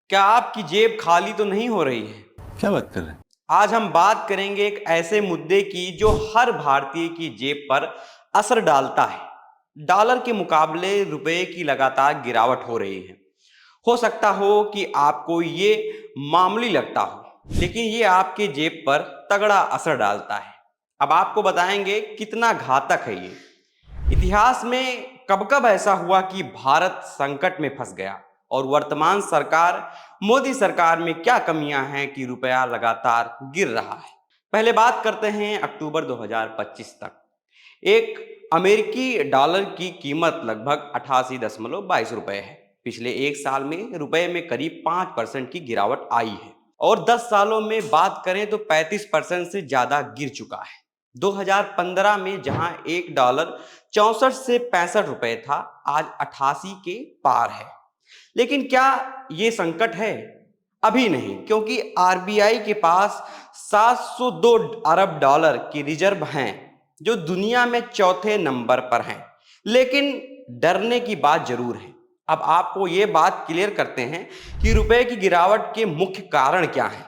क्या आपकी जेब खाली तो नहीं हो रही है? क्या बात कर रहे हैं? आज हम बात करेंगे एक ऐसे मुद्दे की जो हर भारतीय की जेब पर असर डालता है। डॉलर के मुकाबले रुपए की लगातार गिरावट हो रही है। हो सकता हो कि आपको ये मामूली लगता हो, लेकिन ये आपके जेब पर तगड़ा असर डालता है। अब आपको बताएंगे कितना घातक है ये। इतिहास में कब कब ऐसा हुआ कि भारत संकट में फंस गया, और वर्तमान सरकार मोदी सरकार में क्या कमियां हैं कि रुपया लगातार गिर रहा है। पहले बात करते हैं अक्टूबर 2025 तक। एक अमेरिकी डॉलर की कीमत लगभग 88.22 रुपए है। पिछले एक साल में रुपए में करीब 5% की गिरावट आई है, और 10 सालों में बात करें तो 35% से ज्यादा गिर चुका है। 2015 में जहां एक डॉलर 64 से 65 रुपए था, आज 88 के पार है। लेकिन क्या ये संकट है? अभी नहीं, क्योंकि आरबीआई के पास 702 अरब डॉलर की रिजर्व हैं, जो दुनिया में चौथे नंबर पर हैं। लेकिन डरने की बात जरूर है। अब आपको ये बात क्लियर करते हैं कि रुपए की गिरावट के मुख्य कारण क्या हैं।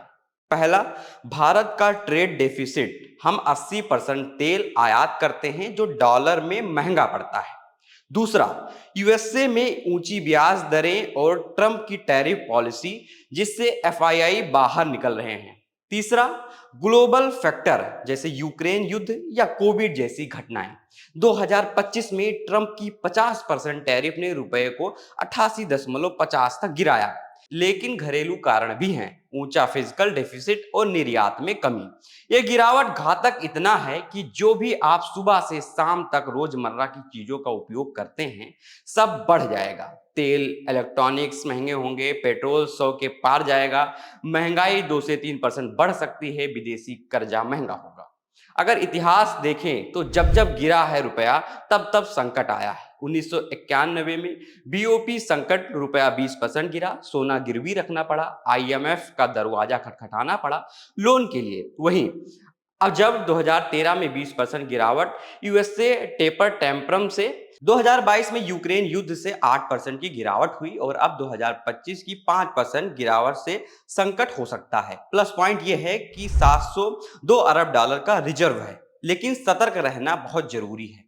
पहला, भारत का ट्रेड डेफिसिट। हम 80% तेल आयात करते हैं, जो डॉलर में महंगा पड़ता है। दूसरा, यूएसए में ऊंची ब्याज दरें और ट्रंप की टैरिफ पॉलिसी, जिससे एफआईआई बाहर निकल रहे हैं। तीसरा, ग्लोबल फैक्टर जैसे यूक्रेन युद्ध या कोविड जैसी घटनाएं। 2025 में ट्रंप की 50% टैरिफ ने रुपए को 88.50 तक गिराया। लेकिन घरेलू कारण भी हैं, ऊंचा फिजिकल डेफिसिट और निर्यात में कमी। ये गिरावट घातक इतना है कि जो भी आप सुबह से शाम तक रोजमर्रा की चीजों का उपयोग करते हैं, सब बढ़ जाएगा। तेल, इलेक्ट्रॉनिक्स महंगे होंगे, पेट्रोल 100 के पार जाएगा, महंगाई 2 से 3% बढ़ सकती है, विदेशी कर्जा महंगा होगा। अगर इतिहास देखें तो जब जब गिरा है रुपया, तब तब संकट आया है। 1991 में बीओपी संकट, रुपया 20% गिरा, सोना गिरवी रखना पड़ा, आईएमएफ का दरवाजा खटखटाना पड़ा लोन के लिए। वहीं अब जब 2013 में 20% गिरावट यूएसए टेपर टेम्परम से, 2022 में यूक्रेन युद्ध से 8% की गिरावट हुई, और अब 2025 की 5% गिरावट से संकट हो सकता है। प्लस पॉइंट यह है कि 702 अरब डॉलर का रिजर्व है, लेकिन सतर्क रहना बहुत जरूरी है।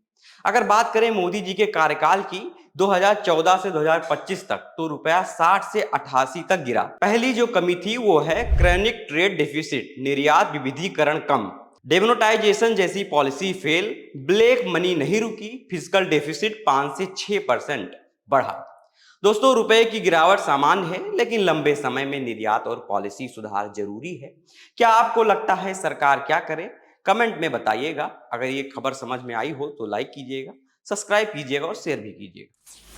अगर बात करें मोदी जी के कार्यकाल की, 2014 से 2025 तक, तो रुपया 60 से 88 तक गिरा। पहली जो कमी थी वो है क्रॉनिक ट्रेड डेफिसिट, निर्यात विविधीकरण कम, डेमोनेटाइजेशन जैसी पॉलिसी फेल, ब्लैक मनी नहीं रुकी, फिजिकल डेफिसिट 5 से 6% बढ़ा। दोस्तों, रुपए की गिरावट सामान्य है, लेकिन लंबे समय में निर्यात और पॉलिसी सुधार जरूरी है। क्या आपको लगता है सरकार क्या करे? कमेंट में बताइएगा। अगर ये खबर समझ में आई हो तो लाइक कीजिएगा, सब्सक्राइब कीजिएगा और शेयर भी कीजिएगा।